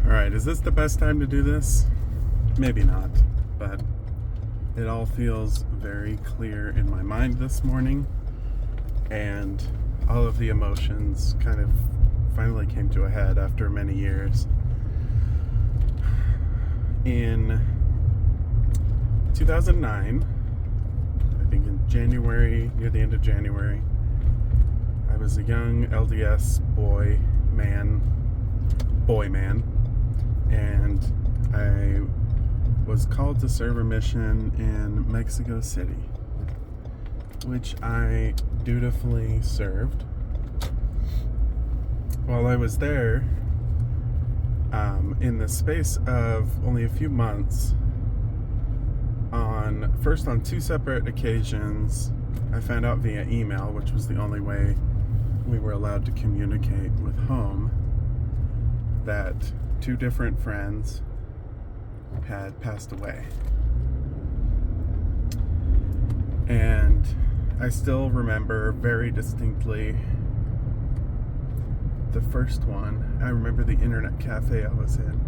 Alright, is this the best time to do this? Maybe not, but it all feels very clear in my mind this morning, and all of the emotions kind of finally came to a head after many years. In 2009, I think in January, near the end of January, I was a young LDS boy man, and I was called to serve a mission in Mexico City, which I dutifully served. While I was there, in the space of only a few months, on two separate occasions, I found out via email, which was the only way we were allowed to communicate with home, that two different friends had passed away. And I still remember very distinctly the first one. I remember the internet cafe I was in.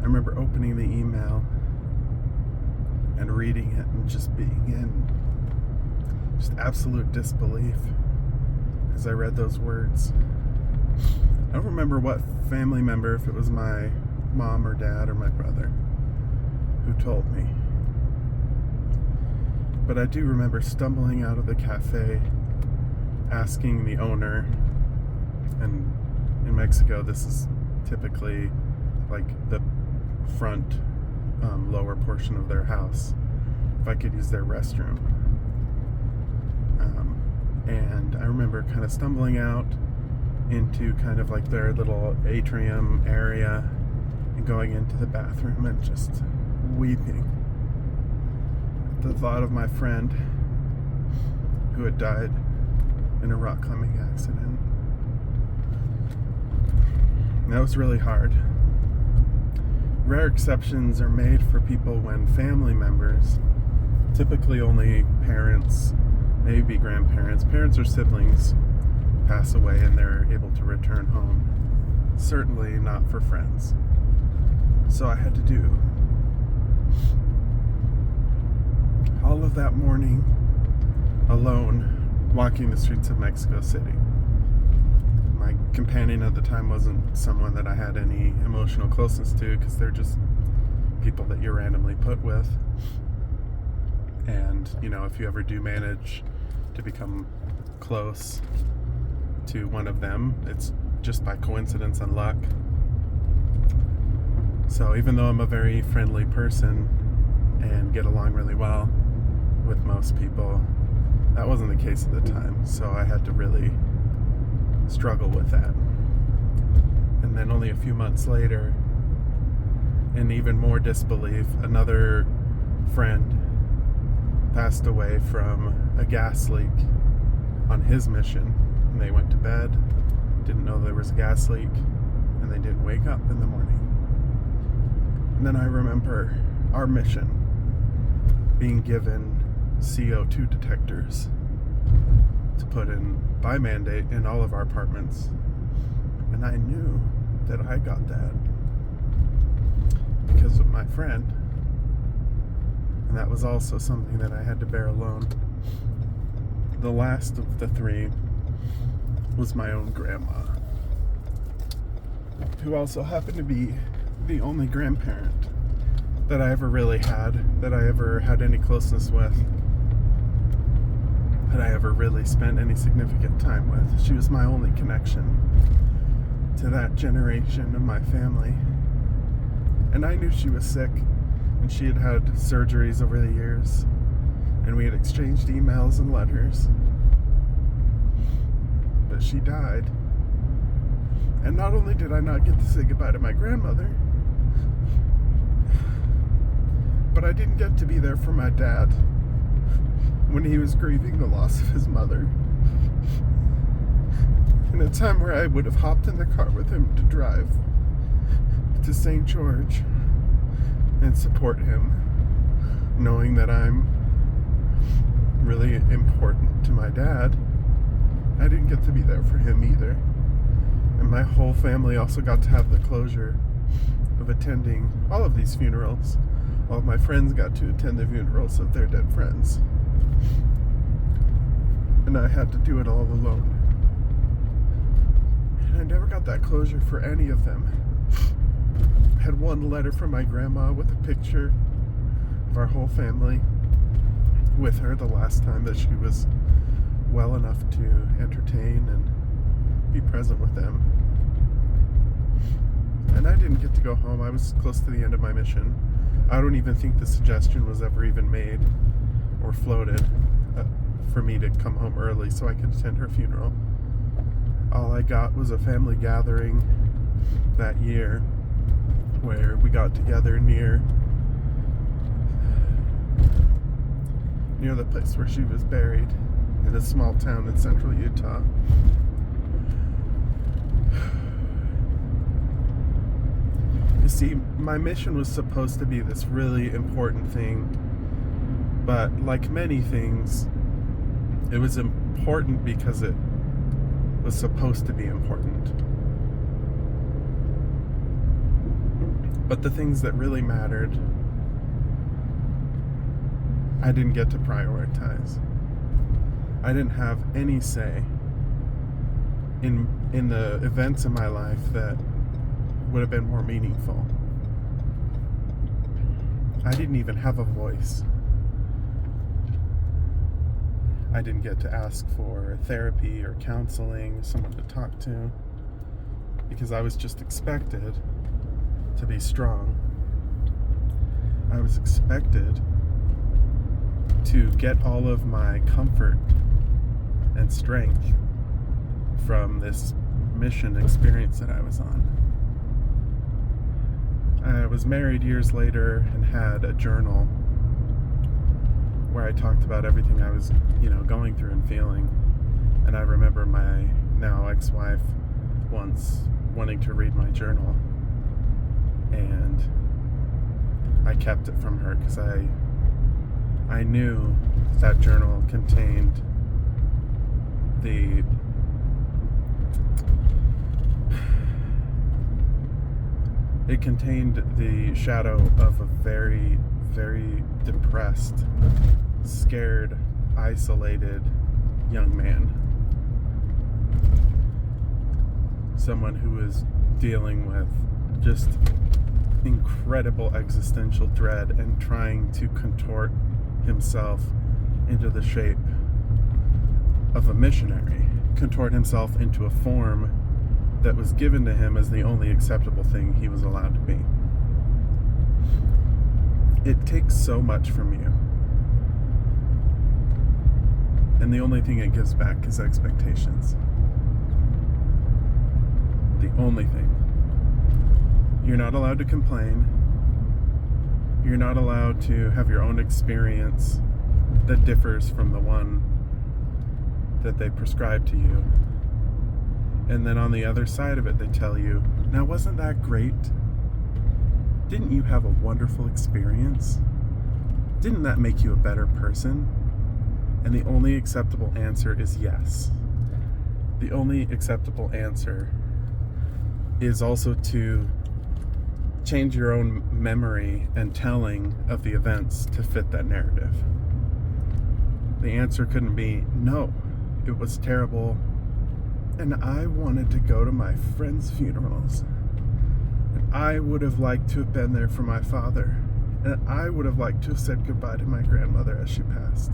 I remember opening the email and reading it and just being in just absolute disbelief as I read those words. I don't remember what family member, if it was my mom or dad or my brother, who told me. But I do remember stumbling out of the cafe, asking the owner, and in Mexico this is typically like the front lower portion of their house, if I could use their restroom. And I remember kind of stumbling out into kind of like their little atrium area and going into the bathroom and just weeping at the thought of my friend who had died in a rock climbing accident. And that was really hard. Rare exceptions are made for people when family members, typically only parents, maybe grandparents, parents or siblings, pass away and they're able to return home. Certainly not for friends. So I had to do all of that morning alone, walking the streets of Mexico City. My companion at the time wasn't someone that I had any emotional closeness to, because they're just people that you're randomly put with. And, you know, if you ever do manage to become close to one of them, it's just by coincidence and luck. So even though I'm a very friendly person and get along really well with most people, that wasn't the case at the time. So I had to really struggle with that. And then only a few months later, in even more disbelief, another friend passed away from a gas leak on his mission. And they went to bed, didn't know there was a gas leak, and they didn't wake up in the morning. And then I remember our mission being given CO2 detectors to put in by mandate in all of our apartments. And I knew that I got that because of my friend. And that was also something that I had to bear alone. The last of the three was my own grandma, who also happened to be the only grandparent that I ever really had, that I ever had any closeness with, that I ever really spent any significant time with. She was my only connection to that generation of my family. And I knew she was sick, and she had had surgeries over the years, and we had exchanged emails and letters. But she died. And not only did I not get to say goodbye to my grandmother, but I didn't get to be there for my dad when he was grieving the loss of his mother. In a time where I would have hopped in the car with him to drive to St. George and support him, knowing that I'm really important to my dad, I didn't get to be there for him either. And my whole family also got to have the closure of attending all of these funerals. All of my friends got to attend the funerals of their dead friends. And I had to do it all alone. And I never got that closure for any of them. I had one letter from my grandma with a picture of our whole family with her the last time that she was well enough to entertain and be present with them. And I didn't get to go home. I was close to the end of my mission. I don't even think the suggestion was ever even made or floated for me to come home early so I could attend her funeral. All I got was a family gathering that year where we got together near the place where she was buried in a small town in central Utah. You see, my mission was supposed to be this really important thing, but like many things, it was important because it was supposed to be important. But the things that really mattered, I didn't get to prioritize. I didn't have any say in the events in my life that would have been more meaningful. I didn't even have a voice. I didn't get to ask for therapy or counseling, someone to talk to, because I was just expected to be strong. I was expected to get all of my comfort and strength from this mission experience that I was on. I was married years later and had a journal where I talked about everything I was, going through and feeling. And I remember my now ex-wife once wanting to read my journal, and I kept it from her because I knew that journal contained the shadow of a very, very depressed, scared, isolated young man. Someone who was dealing with just incredible existential dread and trying to contort himself into the shape of a missionary, contort himself into a form that was given to him as the only acceptable thing he was allowed to be. It takes so much from you, and the only thing it gives back is expectations. The only thing. You're not allowed to complain. You're not allowed to have your own experience that differs from the one that they prescribe to you. And then on the other side of it, they tell you, now wasn't that great? Didn't you have a wonderful experience? Didn't that make you a better person? And the only acceptable answer is yes. The only acceptable answer is also to change your own memory and telling of the events to fit that narrative. The answer couldn't be, no, it was terrible, and I wanted to go to my friends' funerals, and I would have liked to have been there for my father, and I would have liked to have said goodbye to my grandmother as she passed.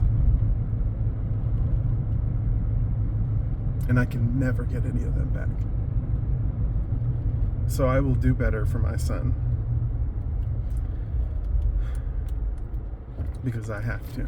And I can never get any of them back. So I will do better for my son, because I have to.